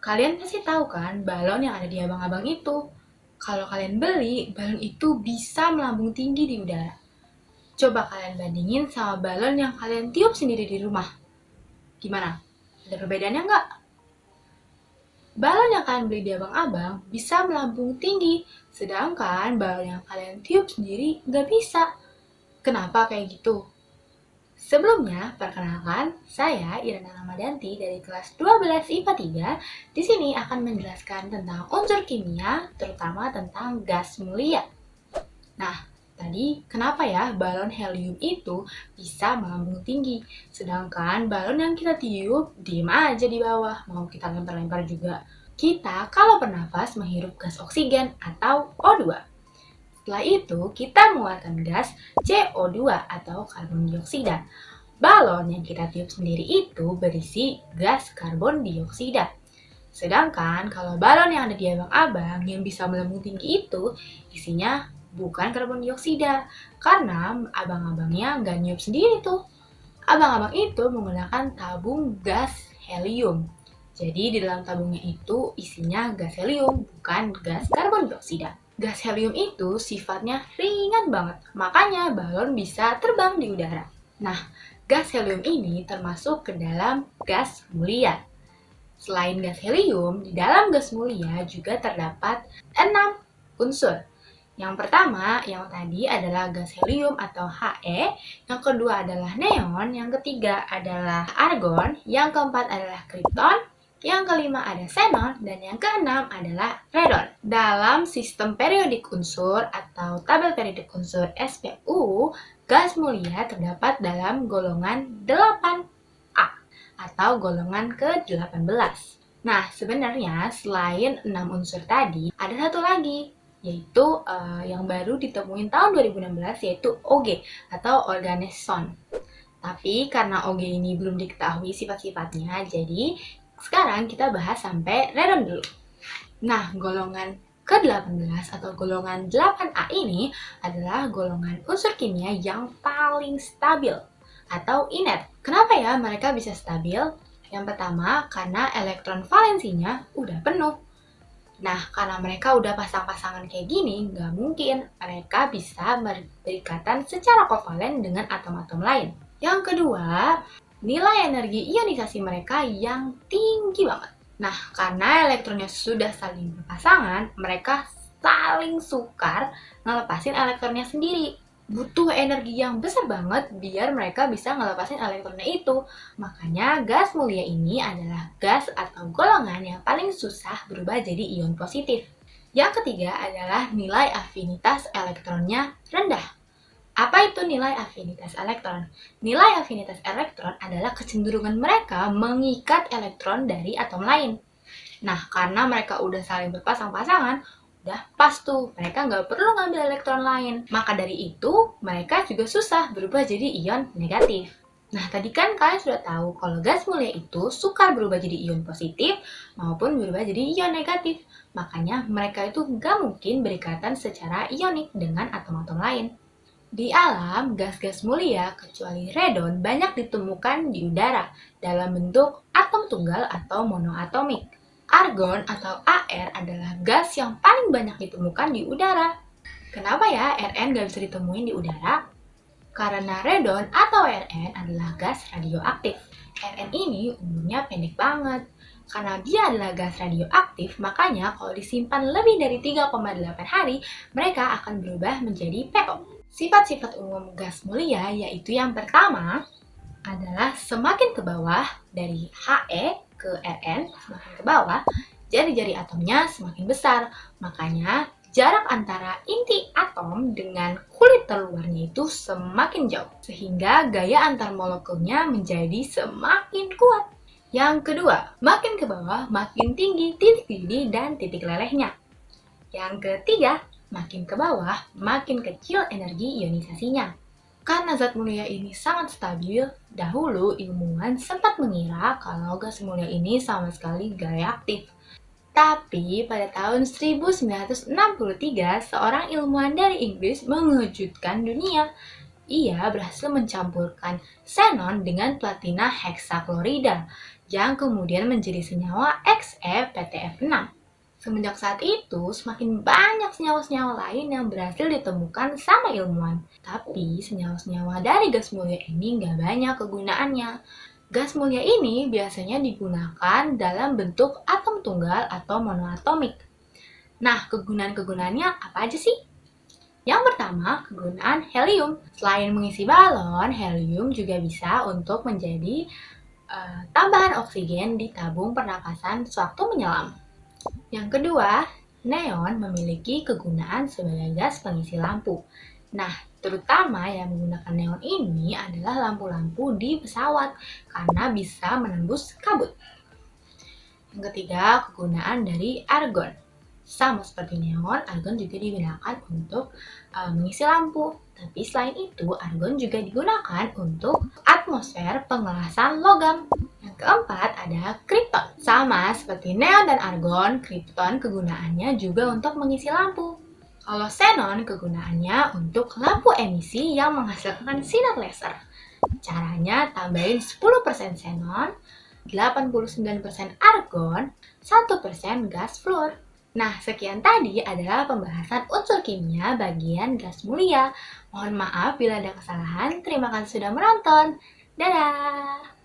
Kalian pasti tahu kan balon yang ada di abang-abang itu. Kalau kalian beli, balon itu bisa melambung tinggi di udara. Coba kalian bandingin sama balon yang kalian tiup sendiri di rumah. Gimana? Ada perbedaannya nggak? Balon yang kalian beli di abang-abang bisa melambung tinggi, sedangkan balon yang kalian tiup sendiri nggak bisa. Kenapa kayak gitu? Sebelumnya, perkenalkan, saya Irena Ramadanti dari kelas 12 IPA 3. Di sini akan menjelaskan tentang unsur kimia, terutama tentang gas mulia. Nah, tadi kenapa ya balon helium itu bisa melambung tinggi, sedangkan balon yang kita tiup diem aja di bawah, mau kita lempar-lempar juga. Kita kalau bernafas menghirup gas oksigen atau O2. Setelah itu, kita mengeluarkan gas CO2 atau karbon dioksida. Balon yang kita tiup sendiri itu berisi gas karbon dioksida. Sedangkan kalau balon yang ada di abang-abang yang bisa melambung tinggi itu isinya bukan karbon dioksida, karena abang-abangnya nggak niup sendiri tuh. Abang-abang itu menggunakan tabung gas helium. Jadi di dalam tabungnya itu isinya gas helium, bukan gas karbon dioksida. Gas helium itu sifatnya ringan banget, makanya balon bisa terbang di udara. Nah, gas helium ini termasuk ke dalam gas mulia. Selain gas helium, di dalam gas mulia juga terdapat 6 unsur. Yang pertama, yang tadi adalah gas helium atau He, yang kedua adalah neon, yang ketiga adalah argon, yang keempat adalah krypton, yang kelima ada xenon, dan yang keenam adalah radon. Dalam sistem periodik unsur atau tabel periodik unsur SPU, gas mulia terdapat dalam golongan 8A atau golongan ke-18. Nah, sebenarnya selain 6 unsur tadi, ada satu lagi, yaitu yang baru ditemuin tahun 2016, yaitu Og atau organeson. Tapi karena Og ini belum diketahui sifat-sifatnya, jadi sekarang kita bahas sampai radon dulu. Nah, golongan ke-18 atau golongan 8A ini adalah golongan unsur kimia yang paling stabil atau inert. Kenapa ya mereka bisa stabil? Yang pertama, karena elektron valensinya udah penuh. Nah, karena mereka udah pasang-pasangan kayak gini, nggak mungkin mereka bisa berikatan secara kovalen dengan atom-atom lain. Yang kedua, nilai energi ionisasi mereka yang tinggi banget. Nah, karena elektronnya sudah saling berpasangan, mereka saling sukar ngelepasin elektronnya sendiri. Butuh energi yang besar banget biar mereka bisa ngelepasin elektronnya itu. Makanya gas mulia ini adalah gas atau golongan yang paling susah berubah jadi ion positif. Yang ketiga adalah nilai afinitas elektronnya rendah. Apa itu nilai afinitas elektron? Nilai afinitas elektron adalah kecenderungan mereka mengikat elektron dari atom lain. Nah, karena mereka udah saling berpasang-pasangan, udah pas tuh, mereka nggak perlu ngambil elektron lain. Maka dari itu, mereka juga susah berubah jadi ion negatif. Nah, tadi kan kalian sudah tahu kalau gas mulia itu sukar berubah jadi ion positif maupun berubah jadi ion negatif. Makanya mereka itu nggak mungkin berikatan secara ionik dengan atom-atom lain. Di alam, gas-gas mulia kecuali radon banyak ditemukan di udara dalam bentuk atom tunggal atau monoatomik. Argon atau Ar adalah gas yang paling banyak ditemukan di udara. Kenapa ya Rn gak bisa ditemuin di udara? Karena radon atau Rn adalah gas radioaktif. Rn ini umurnya pendek banget. Karena dia adalah gas radioaktif, makanya kalau disimpan lebih dari 3,8 hari, mereka akan berubah menjadi PO. Sifat-sifat umum gas mulia yaitu yang pertama adalah semakin ke bawah dari He ke Rn, semakin ke bawah, jari-jari atomnya semakin besar. Makanya jarak antara inti atom dengan kulit terluarnya itu semakin jauh, sehingga gaya antar molekulnya menjadi semakin kuat. Yang kedua, makin ke bawah makin tinggi titik didih dan titik lelehnya. Yang ketiga, makin ke bawah makin kecil energi ionisasinya. Karena zat mulia ini sangat stabil, dahulu ilmuwan sempat mengira kalau gas mulia ini sama sekali gak reaktif. Tapi pada tahun 1963, seorang ilmuwan dari Inggris mengejutkan dunia. Ia berhasil mencampurkan xenon dengan platina heksaklorida. yang kemudian menjadi senyawa XePTF6. Semenjak saat itu, semakin banyak senyawa-senyawa lain yang berhasil ditemukan sama ilmuwan. Tapi, senyawa-senyawa dari gas mulia ini nggak banyak kegunaannya. Gas mulia ini biasanya digunakan dalam bentuk atom tunggal atau monoatomik. Nah, kegunaan-kegunaannya apa aja sih? Yang pertama, kegunaan helium. Selain mengisi balon, helium juga bisa untuk menjadi tambahan oksigen di tabung pernapasan sewaktu menyelam. Yang kedua, neon memiliki kegunaan sebagai gas pengisi lampu. Nah, terutama yang menggunakan neon ini adalah lampu-lampu di pesawat karena bisa menembus kabut. Yang ketiga, kegunaan dari argon. Sama seperti neon, argon juga digunakan untuk mengisi lampu. Tapi selain itu, argon juga digunakan untuk atmosfer pengelasan logam. Yang keempat ada kripton. Sama seperti neon dan argon, kripton kegunaannya juga untuk mengisi lampu. Kalau xenon kegunaannya untuk lampu emisi yang menghasilkan sinar laser. Caranya tambahin 10% xenon, 89% argon, 1% gas fluor. Nah, sekian tadi adalah pembahasan unsur kimia bagian gas mulia. Mohon maaf bila ada kesalahan. Terima kasih sudah menonton. Dadah!